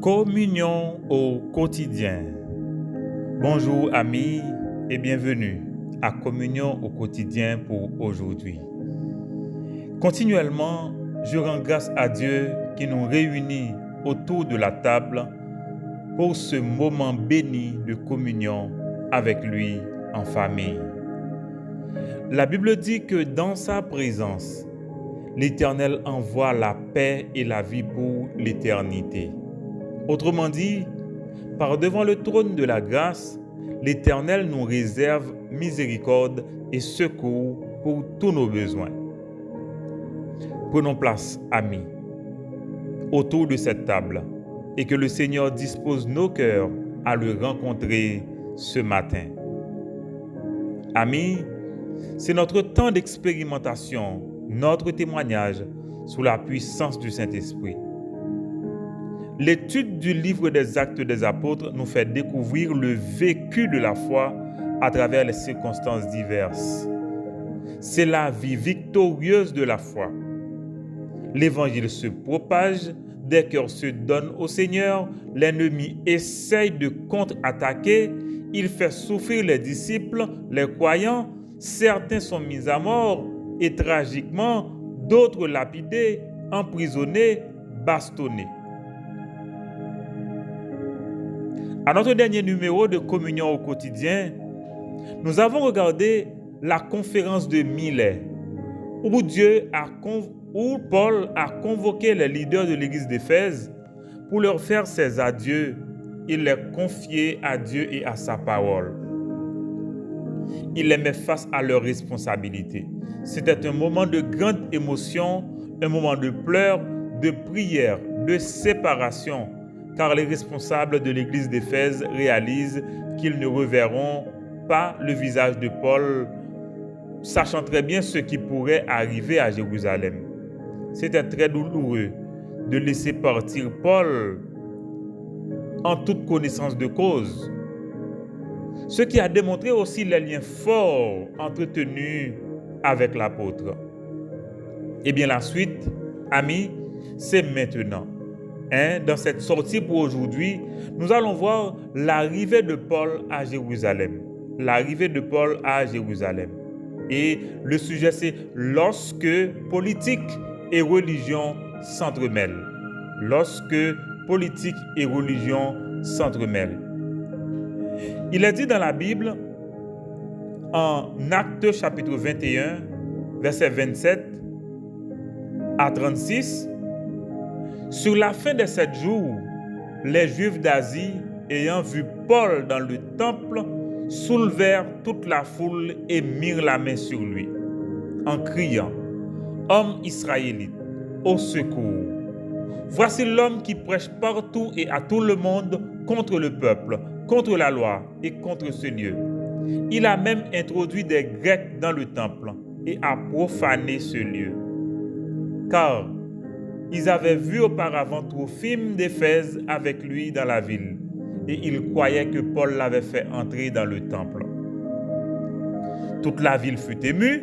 Communion au quotidien. Bonjour amis et bienvenue à Communion au quotidien pour aujourd'hui. Continuellement, je rends grâce à Dieu qui nous réunit autour de la table pour ce moment béni de communion avec lui en famille. La Bible dit que dans sa présence, l'Éternel envoie la paix et la vie pour l'éternité. Autrement dit, par devant le trône de la grâce, l'Éternel nous réserve miséricorde et secours pour tous nos besoins. Prenons place, amis, autour de cette table et que le Seigneur dispose nos cœurs à le rencontrer ce matin. Amis, c'est notre temps d'expérimentation, notre témoignage sous la puissance du Saint-Esprit. L'étude du livre des Actes des Apôtres nous fait découvrir le vécu de la foi à travers les circonstances diverses. C'est la vie victorieuse de la foi. L'Évangile se propage, des cœurs se donnent au Seigneur, l'ennemi essaye de contre-attaquer, il fait souffrir les disciples, les croyants, certains sont mis à mort et tragiquement, d'autres lapidés, emprisonnés, bastonnés. À notre dernier numéro de Communion au quotidien, nous avons regardé la conférence de Milet, où Paul a convoqué les leaders de l'église d'Éphèse pour leur faire ses adieux et les confier à Dieu et à sa parole. Il les met face à leurs responsabilités. C'était un moment de grande émotion, un moment de pleurs, de prière, de séparation, car les responsables de l'église d'Éphèse réalisent qu'ils ne reverront pas le visage de Paul, sachant très bien ce qui pourrait arriver à Jérusalem. C'était très douloureux de laisser partir Paul en toute connaissance de cause, ce qui a démontré aussi les liens forts entretenus avec l'apôtre. Eh bien, la suite, amis, c'est maintenant. Dans cette sortie pour aujourd'hui, nous allons voir l'arrivée de Paul à Jérusalem. L'arrivée de Paul à Jérusalem. Et le sujet, c'est lorsque politique et religion s'entremêlent. Lorsque politique et religion s'entremêlent. Il est dit dans la Bible, en Actes chapitre 21, versets 27 à 36, sur la fin de 7 jours, les Juifs d'Asie, ayant vu Paul dans le temple, soulevèrent toute la foule et mirent la main sur lui, en criant « Homme israélite, au secours! Voici l'homme qui prêche partout et à tout le monde contre le peuple, contre la loi et contre ce lieu. Il a même introduit des Grecs dans le temple et a profané ce lieu. Car ils avaient vu auparavant Trophime d'Éphèse avec lui dans la ville, et ils croyaient que Paul l'avait fait entrer dans le temple. Toute la ville fut émue,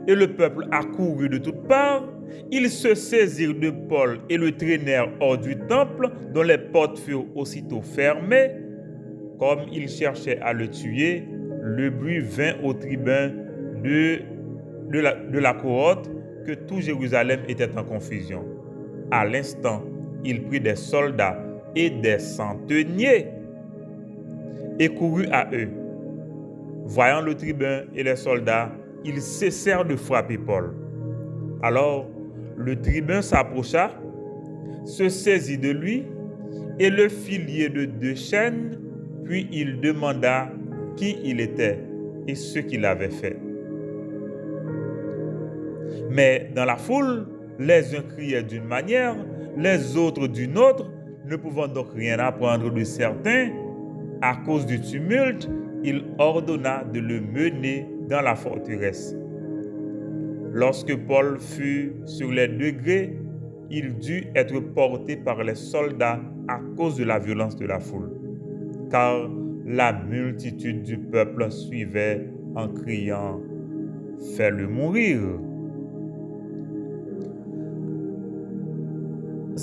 et le peuple accourut de toutes parts. Ils se saisirent de Paul et le traînèrent hors du temple, dont les portes furent aussitôt fermées. Comme ils cherchaient à le tuer, le bruit vint au tribun de la cohorte que tout Jérusalem était en confusion. À l'instant, il prit des soldats et des centeniers et courut à eux. Voyant le tribun et les soldats, ils cessèrent de frapper Paul. Alors, le tribun s'approcha, se saisit de lui et le fit lier de 2 chaînes, puis il demanda qui il était et ce qu'il avait fait. Mais dans la foule, les uns criaient d'une manière, les autres d'une autre, ne pouvant donc rien apprendre de certains. À cause du tumulte, il ordonna de le mener dans la forteresse. Lorsque Paul fut sur les degrés, il dut être porté par les soldats à cause de la violence de la foule, car la multitude du peuple suivait en criant « Fais-le mourir !»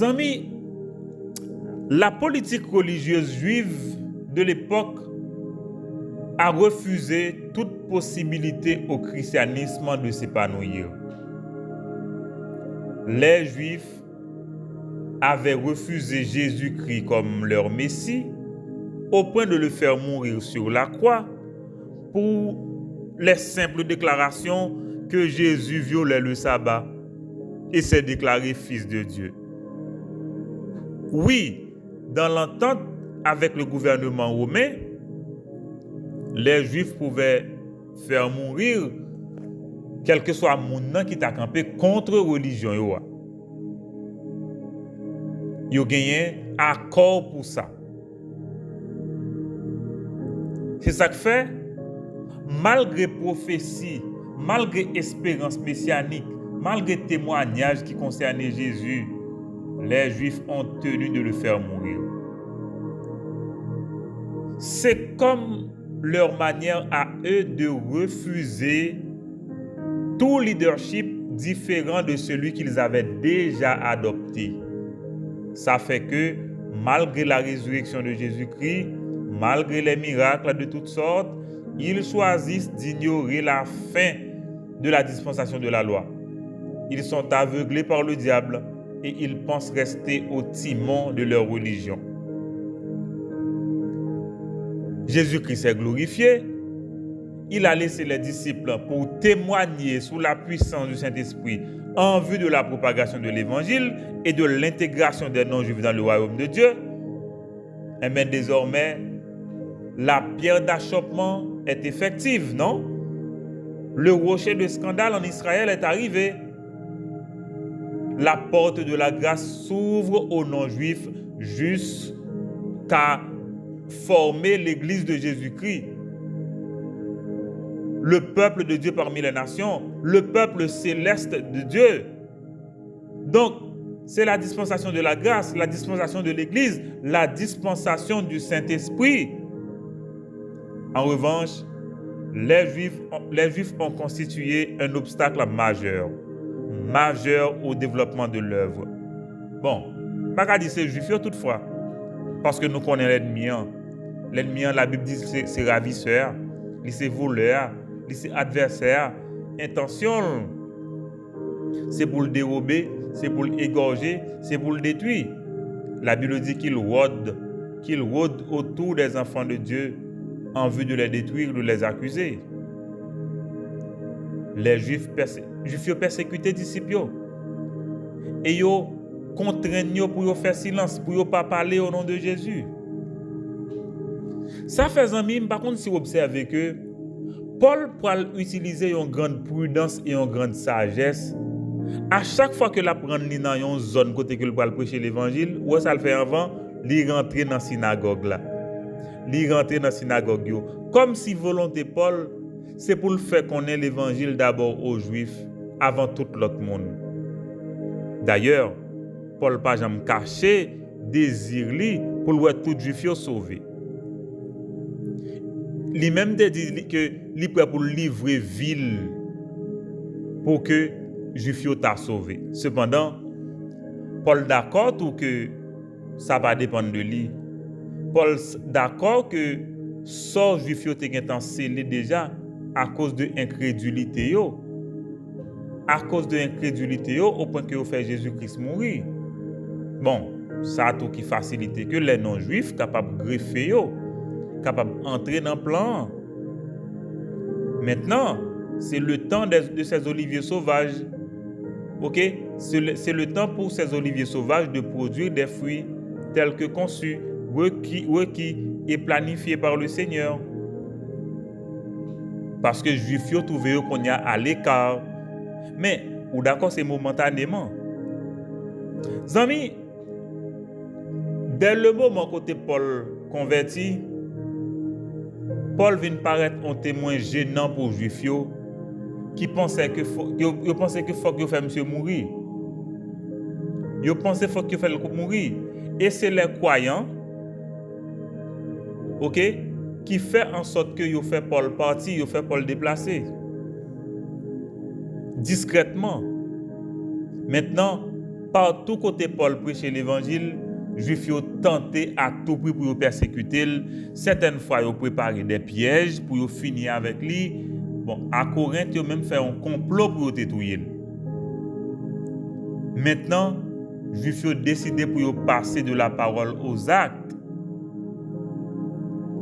Amis, La politique religieuse juive de l'époque a refusé toute possibilité au christianisme de s'épanouir. Les Juifs avaient refusé Jésus-Christ comme leur Messie au point de le faire mourir sur la croix pour les simples déclarations que Jésus violait le sabbat et s'est déclaré fils de Dieu. Oui, dans l'entente avec le gouvernement romain, les Juifs pouvaient faire mourir quel que soit le monde qui t'a campé contre religion. Ils ont gagné accord pour ça. C'est ça que fait, malgré prophétie, malgré espérance messianique, malgré témoignage qui concernait Jésus, les Juifs ont tenu de le faire mourir. C'est comme leur manière à eux de refuser tout leadership différent de celui qu'ils avaient déjà adopté. Ça fait que, malgré la résurrection de Jésus-Christ, malgré les miracles de toutes sortes, ils choisissent d'ignorer la fin de la dispensation de la loi. Ils sont aveuglés par le diable et ils pensent rester au timon de leur religion. Jésus-Christ est glorifié. Il a laissé les disciples pour témoigner sous la puissance du Saint-Esprit en vue de la propagation de l'Évangile et de l'intégration des non-juifs dans le royaume de Dieu. Et bien désormais, la pierre d'achoppement est effective, non? Le rocher de scandale en Israël est arrivé. La porte de la grâce s'ouvre aux non-juifs jusqu'à former l'Église de Jésus-Christ. Le peuple de Dieu parmi les nations, le peuple céleste de Dieu. Donc, c'est la dispensation de la grâce, la dispensation de l'Église, la dispensation du Saint-Esprit. En revanche, les Juifs ont constitué un obstacle majeur au développement de l'œuvre. Bon, pas qu'à dire c'est Juifs toutefois, parce que nous connaissons l'ennemi. L'ennemi, la Bible dit c'est ravisseur, c'est voleur, c'est adversaire. Intention, c'est pour le dérober, c'est pour l'égorger, c'est pour le détruire. La Bible dit qu'il rôde autour des enfants de Dieu en vue de les détruire, de les accuser. Les Juifs persécutent les disciples. Et ils contraignent pour faire silence, pour ne pas parler au nom de Jésus. Ça fait amis, par contre, si vous observez que Paul peut utiliser une grande prudence et une grande sagesse à chaque fois que la prend dans une zone côté que le prêcher l'évangile, ou ça le fait avant, il rentre dans la synagogue là. Il rentre dans la synagogue yo. Comme si volonté Paul, c'est pour le faire connaître l'évangile d'abord aux Juifs avant tout l'autre monde. D'ailleurs, Paul pas jamais caché désir li pour voir tout Juif sauvé. Lui même dit que li prêt pour livrer ville pour que Juif t'a sauvé. Cependant, Paul d'accord ou que ça va dépendre de lui. Paul d'accord que sort Juif yo te scellé déjà à cause de incrédulité yo. À cause de incrédulité yo au point que yo fait Jésus-Christ mourir. Bon, ça a tout qui facilite que les non-juifs capables de greffer yo, capables d'entrer dans le plan. Maintenant, c'est le temps de ces oliviers sauvages. OK? C'est le temps pour ces oliviers sauvages de produire des fruits tels que conçus, requis et planifiés par le Seigneur. Parce que les Juifs ont trouvé qu'on y a à l'écart. Mais, ou d'accord, c'est momentanément. Amis, dès le moment côté Paul converti, Paul vient paraître un témoin gênant pour les Juifs qui pensaient que faut que faire monsieur mourir. Ils pensaient qu'il faut que faire mourir. Et c'est les croyants, OK, qui fait en sorte que ils fait Paul partir, ils fait Paul déplacer. Discrètement. Maintenant, partout côté Paul prêcher l'évangile, Juifs ont tenté à tout prix pour persécuter. Certaines fois, ils ont préparé des pièges pour finir avec lui. Bon, à Corinthe, ils ont même fait un complot pour le détruire. Maintenant, Juifs ont décidé pour passer de la parole aux actes.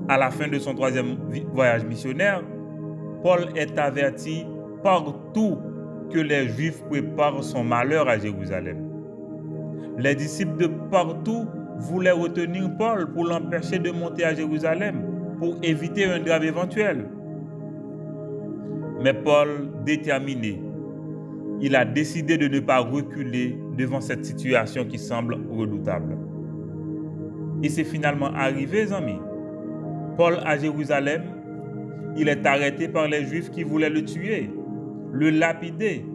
À la fin de son 3e voyage missionnaire, Paul est averti partout que les Juifs préparent son malheur à Jérusalem. Les disciples de partout voulaient retenir Paul pour l'empêcher de monter à Jérusalem, pour éviter un drame éventuel. Mais Paul, déterminé, il a décidé de ne pas reculer devant cette situation qui semble redoutable. Et c'est finalement arrivé, les amis. Paul à Jérusalem, il est arrêté par les Juifs qui voulaient le tuer, le lapider.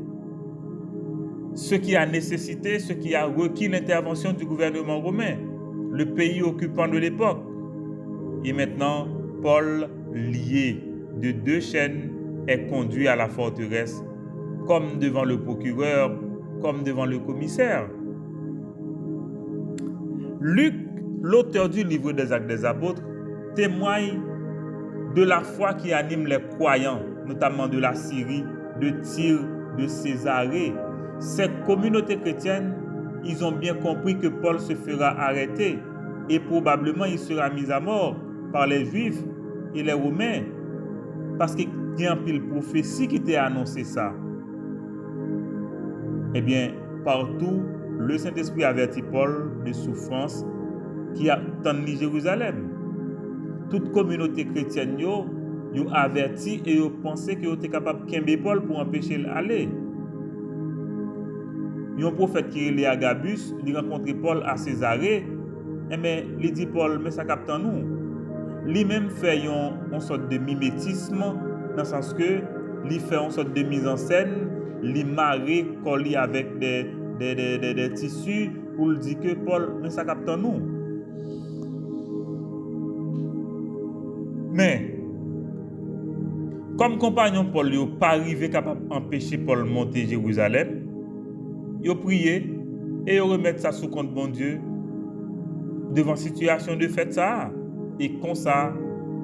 Ce qui a nécessité, ce qui a requis l'intervention du gouvernement romain, le pays occupant de l'époque. Et maintenant, Paul, lié de 2 chaînes, est conduit à la forteresse, comme devant le procureur, comme devant le commissaire. Luc, l'auteur du livre des Actes des Apôtres, témoigne de la foi qui anime les croyants, notamment de la Syrie, de Tyr, de Césarée. Ces communautés chrétiennes, ils ont bien compris que Paul se fera arrêter et probablement il sera mis à mort par les Juifs et les Romains, parce qu'il y a un pile prophétie qui t'a annoncé ça. Eh bien, partout, le Saint-Esprit avertit Paul de souffrances qui attendent Jérusalem. Toute communauté chrétienne yo averti et yo pensé que yo était capable de kembe Paul pour empêcher d'aller. Un prophète qui est Agabus, il rencontre Paul à Césarée, mais il dit Paul, mais ça capte en nous. Lui-même fait une sorte de mimétisme, dans le sens que il fait une sorte de mise en scène, il marie collé avec des tissus pour dire que Paul, mais ça capte en nous. Mais, comme compagnon Paul, il n'a pas arrivé capable d'empêcher Paul de monter à Jérusalem, il a prié et il remet ça sous compte bon Dieu devant situation de fait ça. Et comme ça,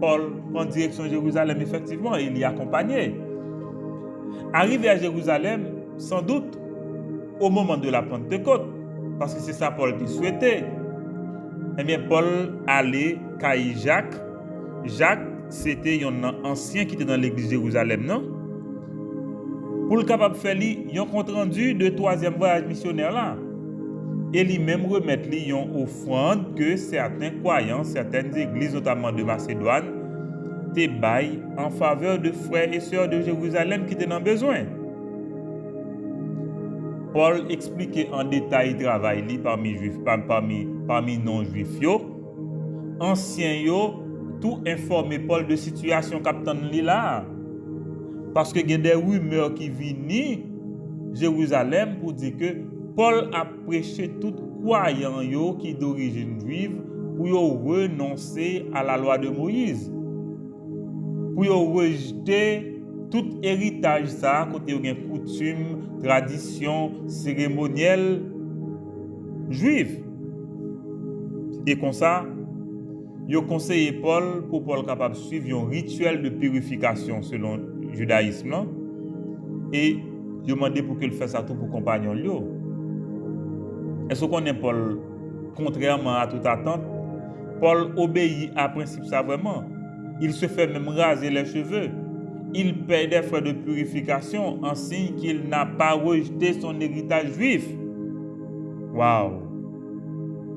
Paul prend direction Jérusalem effectivement et il y accompagné. Arrivé à Jérusalem, sans doute, au moment de la Pentecôte, parce que c'est ça Paul qui souhaitait, eh bien Paul allait à Jacques. Jacques, c'était un ancien qui était dans l'église de Jérusalem, non? Pour le capable de faire un compte rendu de 3e voyage missionnaire là. Et lui-même remettre une offrande que certains croyants, certaines églises, notamment de Macédoine, te baillent en faveur de frères et sœurs de Jérusalem qui étaient dans besoin. Paul expliquait en détail le travail parmi juifs, parmi non-juifs. Anciens tout informer Paul de situation captain là. Parce que il y a des rumeurs qui viennent Jérusalem pour dire que Paul a prêché tout croyant qui d'origine juive pour renoncer à la loi de Moïse. Pour rejeter tout héritage ça côté une coutume, tradition, cérémonielle juive. Et comme ça, il a conseillé Paul pour Paul capable de suivre un rituel de purification selon le judaïsme et il a demandé pour qu'il fasse ça tout pour compagnon lui. Est-ce qu'on est Paul contrairement à toute attente? Paul obéit à principe ça vraiment. Il se fait même raser les cheveux. Il paie des frais de purification en signe qu'il n'a pas rejeté son héritage juif. Waouh!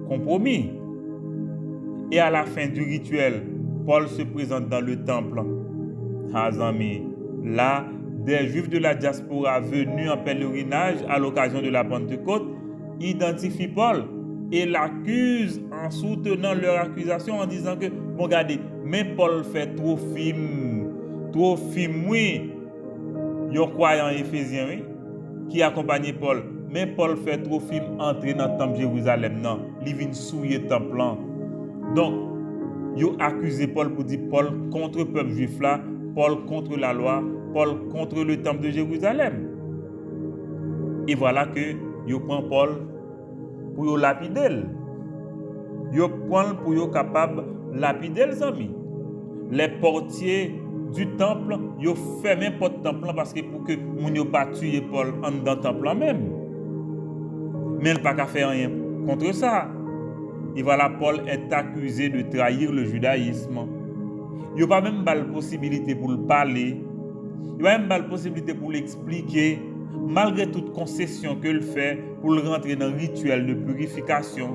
Compromis. Et à la fin du rituel, Paul se présente dans le temple. Amis, là, des Juifs de la diaspora venus en pèlerinage à l'occasion de la Pentecôte identifient Paul et l'accusent en soutenant leur accusation en disant que, bon, regardez, mais Paul fait trop film, oui. Yon croyant Éphésiens, oui, qui accompagnait Paul. Mais Paul fait trop film entrer dans le temple de Jérusalem, non. Il vient souiller le temple. Donc, ils ont accusé Paul pour dire Paul contre le peuple juif là, Paul contre la loi, Paul contre le temple de Jérusalem. Et voilà que ils prennent Paul pour lapider. yo prend pour yo capable lapider les amis. Les portiers du temple, yo fermé porte temple parce que pour que moun yo pas tuer Paul en dans temple même. Mais il pas qu'à faire rien contre ça. Et voilà, Paul est accusé de trahir le judaïsme. Il n'y a pas même pas la possibilité pour le parler. Il n'y a même pas la possibilité pour l'expliquer, malgré toute concession qu'il fait pour le rentrer dans le rituel de purification.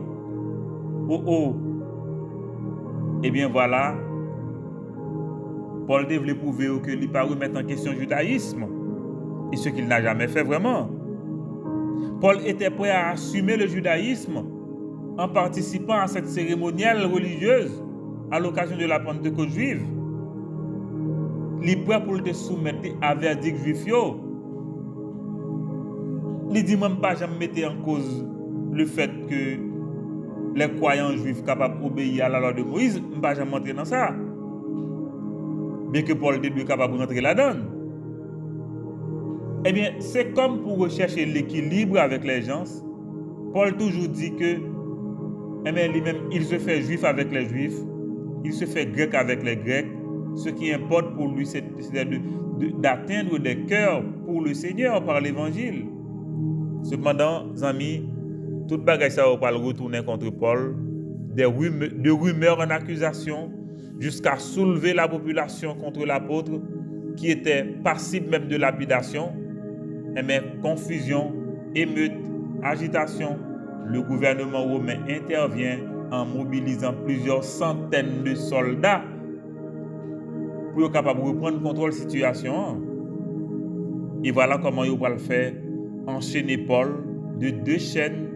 Oh. Eh bien voilà, Paul devait prouver qu'il ne pas remettre en question le judaïsme. Et ce qu'il n'a jamais fait vraiment. Paul était prêt à assumer le judaïsme en participant à cette cérémoniale religieuse à l'occasion de la Pentecôte juive. Il est prêt pour te soumettre à verdict juif. Il dit même pas jamais mettre en cause le fait que les croyants juifs capables d'obéir à la loi de Moïse, je ne pas jamais entrer dans ça. Bien que Paul était capable de rentrer là-dedans. Eh bien, c'est comme pour rechercher l'équilibre avec les gens. Paul toujours dit que lui-même, il se fait juif avec les juifs, il se fait grec avec les grecs. Ce qui importe pour lui, c'est d'atteindre des cœurs pour le Seigneur par l'évangile. Cependant, amis, toute bagaille ça va le retourner contre Paul, de rumeurs en accusation, jusqu'à soulever la population contre l'apôtre, qui était passible même de lapidation. Mais confusion, émeute, agitation, le gouvernement romain intervient en mobilisant plusieurs centaines de soldats pour être capable de reprendre le contrôle de la situation. Et voilà comment ils vont le faire. Enchaîner Paul de 2 chaînes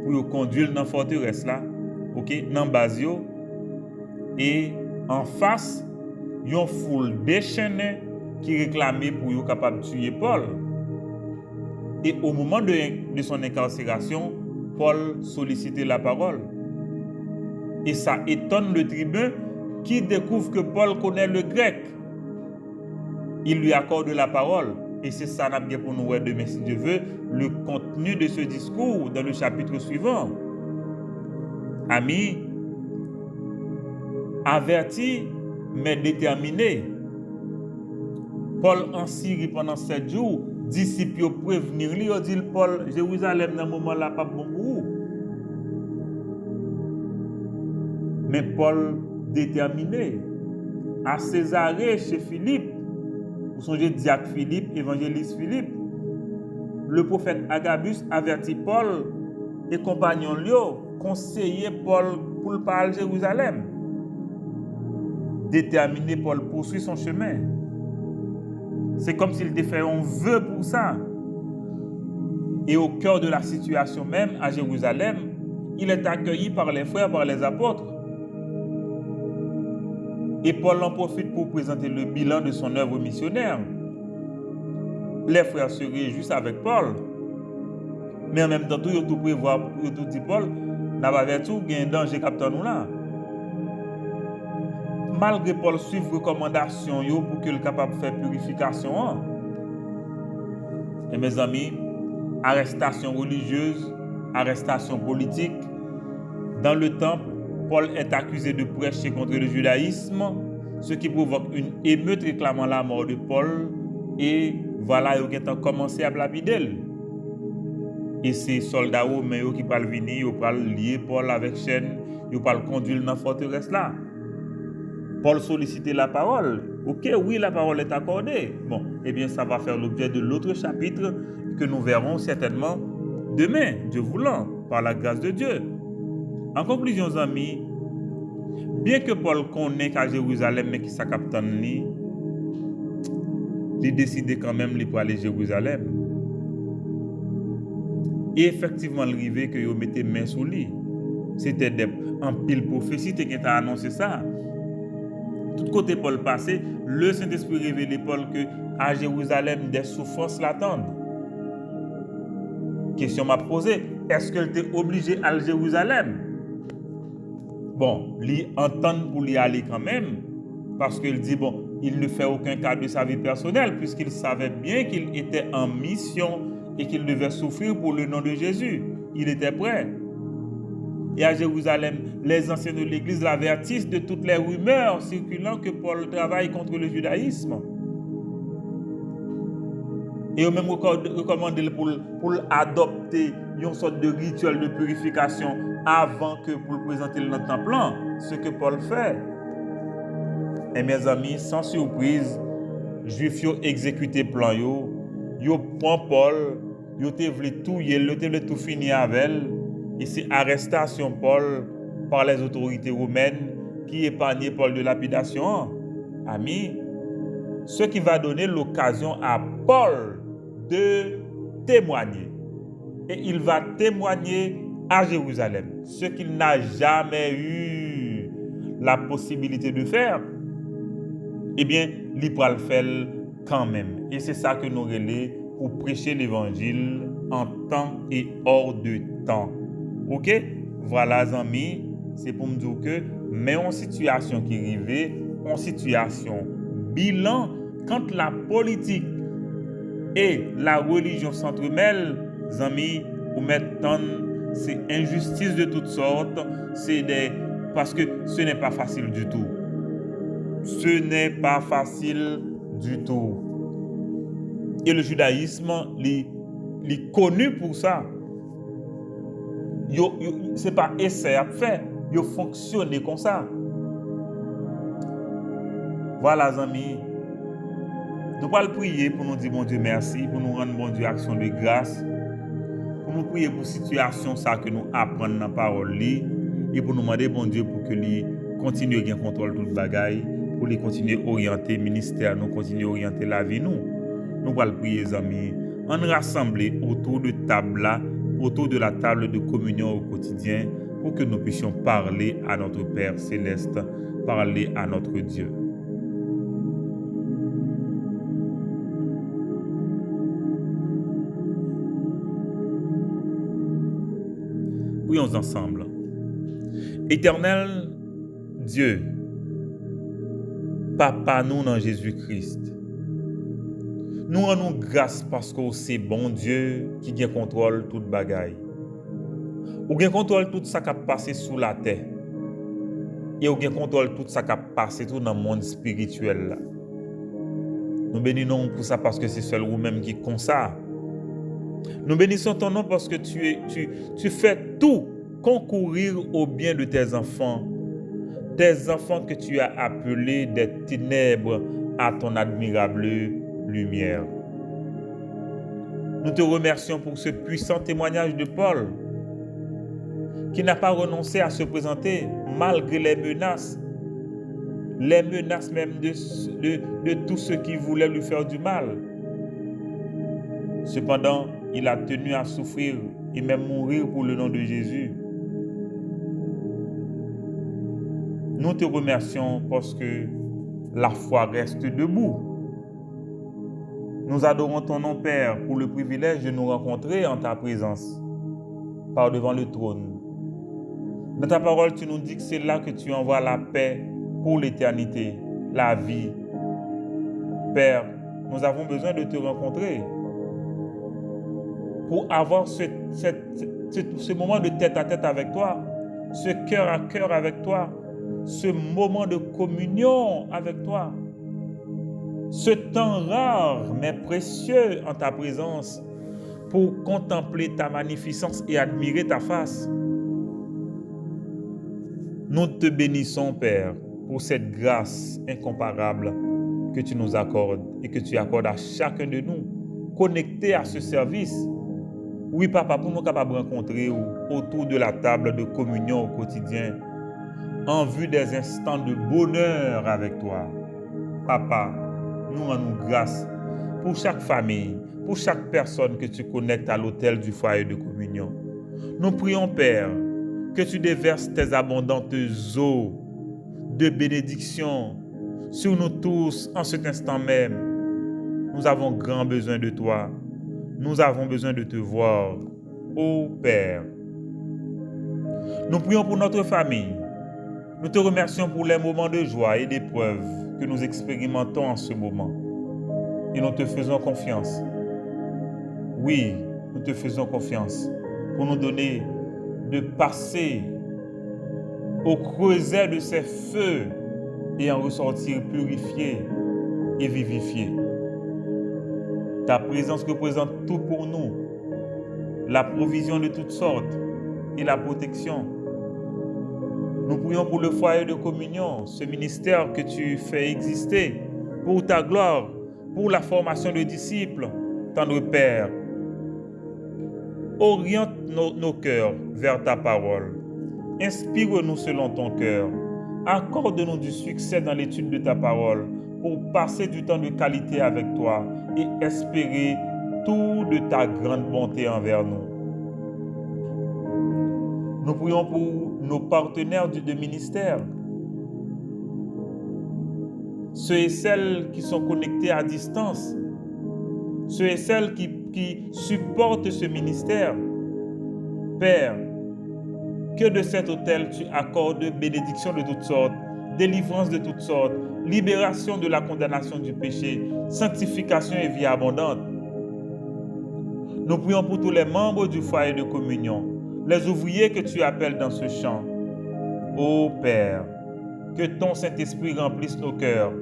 pour le conduire dans la forteresse là, dans le basio. Et en face, il y a une foule déchaînée qui réclamait pour être capable de tuer Paul. Et au moment de son incarcération, Paul sollicitait la parole. Et ça étonne le tribun qui découvre que Paul connaît le grec. Il lui accorde la parole. Et c'est ça pour nous voir demain, si Dieu veut, le contenu de ce discours dans le chapitre suivant. Amis, averti mais déterminé. Paul en Syrie pendant 7 jours, disciples prévenir lui, ils dit Paul, Jérusalem dans ce moment-là pas bon pour vous. Mais Paul déterminé à Césarée chez Philippe. Vous songez diacre Philippe, évangéliste Philippe. Le prophète Agabus avertit Paul et compagnons lui, conseiller Paul pour le parler à Jérusalem. Déterminé, Paul poursuit son chemin. C'est comme s'il était fait un vœu pour ça. Et au cœur de la situation même, à Jérusalem, il est accueilli par les frères, par les apôtres. Et Paul en profite pour présenter le bilan de son œuvre missionnaire. Les frères se réjouissent avec Paul. Mais en même temps, ils ont tout prévoir, ils ont tout dit Paul, n'a pas vu tout, il y a un danger capteur nous là. Malgré Paul suivre recommandation pour qu'il soit capable de faire purification. Et mes amis, arrestation religieuse, arrestation politique. Dans le temple, Paul est accusé de prêcher contre le judaïsme, ce qui provoque une émeute réclamant la mort de Paul. Et voilà, ils ont commencé à lapider. Et ces soldats romains qui peuvent venir, ils peuvent lier Paul avec chaîne, ils peuvent conduire dans la forteresse là. Paul sollicitait la parole. Ok, oui, la parole est accordée. Bon, eh bien, ça va faire l'objet de l'autre chapitre que nous verrons certainement demain, Dieu voulant, par la grâce de Dieu. En conclusion, amis, bien que Paul connaisse qu'à Jérusalem, mais qu'il s'est capté, il décide quand même pour aller à Jérusalem. Et effectivement, il arrivait que il mettait main sous lui. C'était en pile prophétie qui a annoncé ça. Tout côté Paul passé, le Saint-Esprit révélait Paul que à Jérusalem des souffrances l'attendent. Question m'a posée, est-ce qu'elle était obligée à Jérusalem? Bon, il entend pour y aller quand même, parce qu'il dit bon, il ne fait aucun cas de sa vie personnelle, puisqu'il savait bien qu'il était en mission et qu'il devait souffrir pour le nom de Jésus. Il était prêt. et à Jérusalem, les anciens de l'Église l'avertissent de toutes les rumeurs circulant que Paul travaille contre le judaïsme. Et ils même recommandé pour adopter une sorte de rituel de purification avant que pour le présenter dans le temple, ce que Paul fait. Et mes amis, sans surprise, les Juifs ont exécuté le plan. Ils ont pris Paul, ils ont voulu tout finir avec elle. Et c'est l'arrestation de Paul par les autorités romaines qui épargnait Paul de lapidation. Amis, ce qui va donner l'occasion à Paul de témoigner. Et il va témoigner à Jérusalem, ce qu'il n'a jamais eu la possibilité de faire. Eh bien, il va le faire quand même. Et c'est ça que nous relais pour prêcher l'évangile en temps et hors de temps. Ok? Voilà, amis, c'est pour me dire que, mais en situation qui arrive, en situation bilan, quand la politique et la religion s'entremêlent, amis, ou maintenant, c'est injustice de toutes sortes, parce que ce n'est pas facile du tout. Ce n'est pas facile du tout. Et le judaïsme, il est connu pour ça. Ce n'est pas essai à faire, il fonctionne comme ça. Voilà, amis. Nous allons prier pour nous dire bon Dieu merci, pour nous rendre bon Dieu action de grâce, pour nous prier pour la situation ça que nous apprenons dans la parole et pour nous demander bon Dieu pour que lui continue à gagner contrôle de toute bagaille, pour lui continuer à orienter le ministère, nous continuer à orienter la vie nous. Nous allons prier les amis, on rassembler autour de la table de communion au quotidien pour que nous puissions parler à notre Père céleste, parler à notre Dieu. Prions ensemble. Éternel Dieu, Papa nous dans Jésus-Christ, nous rendons grâce parce que c'est bon Dieu qui a contrôle toute bagaille. Ou qui contrôle tout ça qui a passé sous la terre. Et ou qui contrôle tout ça qui a passé tout dans le monde spirituel. Là. Nous bénissons pour ça parce que c'est seul vous-même qui comme ça. Nous bénissons ton nom parce que tu fais tout concourir au bien de tes enfants que tu as appelés des ténèbres à ton admirable lumière. Nous te remercions pour ce puissant témoignage de Paul qui n'a pas renoncé à se présenter malgré les menaces même de tous ceux qui voulaient lui faire du mal. Cependant, il a tenu à souffrir et même mourir pour le nom de Jésus. Nous te remercions parce que la foi reste debout. Nous adorons ton nom, Père, pour le privilège de nous rencontrer en ta présence, par devant le trône. Dans ta parole, tu nous dis que c'est là que tu envoies la paix pour l'éternité, la vie. Père, nous avons besoin de te rencontrer pour avoir ce moment de tête à tête avec toi, ce cœur à cœur avec toi, ce moment de communion avec toi, ce temps rare mais précieux en ta présence pour contempler ta magnificence et admirer ta face. Nous te bénissons, Père, pour cette grâce incomparable que tu nous accordes et que tu accordes à chacun de nous, connectés à ce service. Oui, Papa, pour nous capables de rencontrer autour de la table de communion au quotidien, en vue des instants de bonheur avec toi. Papa, nous rendons grâce pour chaque famille, pour chaque personne que tu connectes à l'autel du foyer de communion. Nous prions, Père, que tu déverses tes abondantes eaux de bénédiction sur nous tous en cet instant même. Nous avons grand besoin de toi. Nous avons besoin de te voir, ô Père. Nous prions pour notre famille. Nous te remercions pour les moments de joie et d'épreuve que nous expérimentons en ce moment. Et nous te faisons confiance. Oui, nous te faisons confiance pour nous donner de passer au creuset de ces feux et en ressortir purifié et vivifié. Ta présence représente tout pour nous, la provision de toutes sortes et la protection. Nous prions pour le foyer de communion, ce ministère que tu fais exister pour ta gloire, pour la formation de disciples, tendre Père. Oriente nos cœurs vers ta parole. Inspire-nous selon ton cœur. Accorde-nous du succès dans l'étude de ta parole pour passer du temps de qualité avec toi et espérer tout de ta grande bonté envers nous. Nous prions pour nos partenaires de ministère, ceux et celles qui sont connectés à distance, ceux et celles qui supportent ce ministère. Père, que de cet autel tu accordes bénédiction de toutes sortes, délivrance de toutes sortes, libération de la condamnation du péché, sanctification et vie abondante. Nous prions pour tous les membres du foyer de communion, les ouvriers que tu appelles dans ce champ. Ô Père, que ton Saint-Esprit remplisse nos cœurs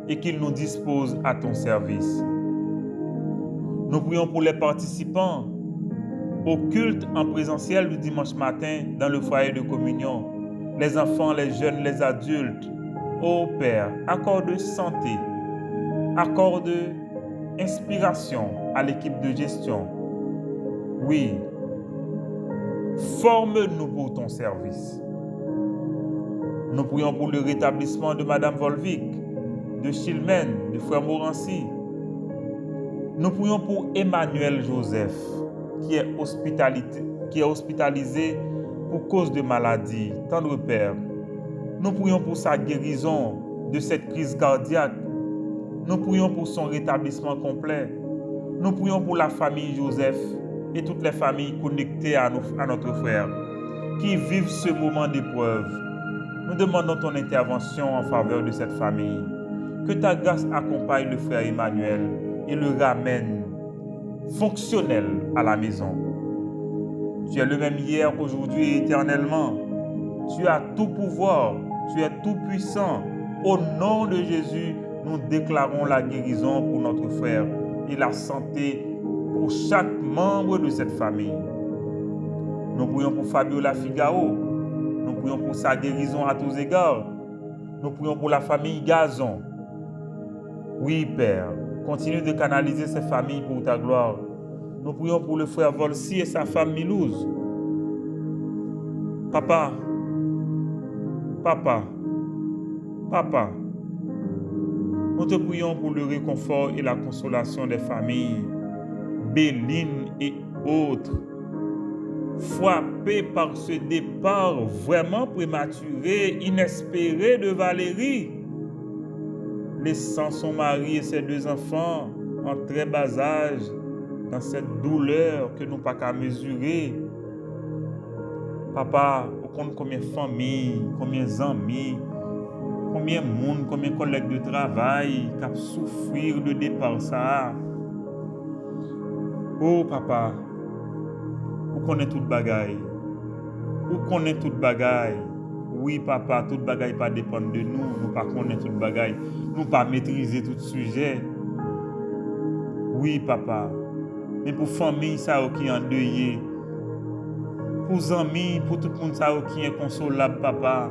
et qu'il nous dispose à ton service. Nous prions pour les participants au culte en présentiel du dimanche matin dans le foyer de communion, les enfants, les jeunes, les adultes. Ô Père, accorde santé, accorde inspiration à l'équipe de gestion. Oui, forme-nous pour ton service. Nous prions pour le rétablissement de Madame Volvic, de Chilmen, de Frère Morancy. Nous prions pour Emmanuel Joseph, qui est hospitalisé pour cause de maladie. Tendre Père, nous prions pour sa guérison de cette crise cardiaque. Nous prions pour son rétablissement complet. Nous prions pour la famille Joseph et toutes les familles connectées à notre frère, qui vivent ce moment d'épreuve. Nous demandons ton intervention en faveur de cette famille. Que ta grâce accompagne le frère Emmanuel et le ramène fonctionnel à la maison. Tu es le même hier, aujourd'hui et éternellement. Tu as tout pouvoir, tu es tout puissant. Au nom de Jésus, nous déclarons la guérison pour notre frère et la santé pour chaque membre de cette famille. Nous prions pour Fabiola Figaro. Nous prions pour sa guérison à tous égards. Nous prions pour la famille Gazon. Oui, Père, continue de canaliser ces familles pour ta gloire. Nous prions pour le frère Volsi et sa femme Milouz. Papa, nous te prions pour le réconfort et la consolation des familles, Béline et autres, frappés par ce départ vraiment prématuré, inespéré de Valérie, laissant son mari et ses 2 enfants en très bas âge, dans cette douleur que nous n'avons pas qu'à mesurer. Papa, on compte combien de familles, combien d'amis, combien de monde, combien de collègues de travail qui ont souffert de départ ça. Oh papa, vous connaissez toute bagaille. Vous connaissez toute bagaille. Oui papa, toute bagaille pas dépend de nous. Nous pas connaissons toute bagaille. Nous pas maîtriser tout sujet. Oui papa. Mais pour famille ça qui est endeuillé, pour amis, pour tout le monde ça qui est consolable papa,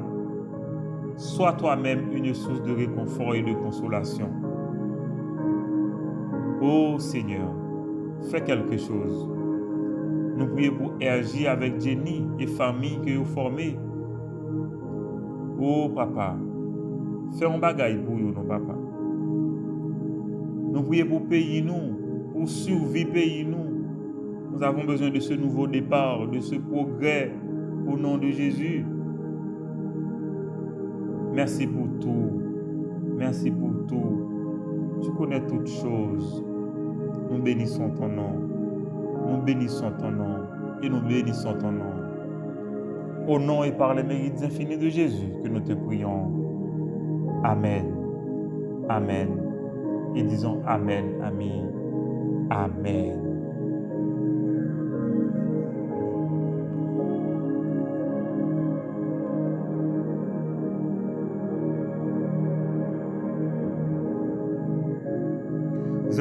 sois toi-même une source de réconfort et de consolation. Oh Seigneur, fais quelque chose. Nous prions pour RJ avec Jenny et famille que vous formez. Oh papa, fais un bagaille pour nous, non papa. Nous prions pour payer nous, pour survivre pays nous. Nous avons besoin de ce nouveau départ, de ce progrès au nom de Jésus. Merci pour tout. Merci pour tout. Tu connais toutes choses. Nous bénissons ton nom. Nous bénissons ton nom. Et nous bénissons ton nom. Au nom et par les mérites infinis de Jésus que nous te prions. Amen. Amen. Et disons Amen, Amen. Amen.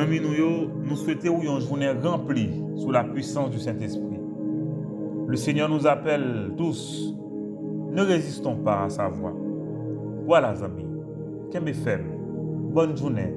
amis, nous souhaitons une journée remplie sous la puissance du Saint-Esprit. Le Seigneur nous appelle tous. Ne résistons pas à sa voix. Voilà, amis. Qu'aimez faire. Bonne journée.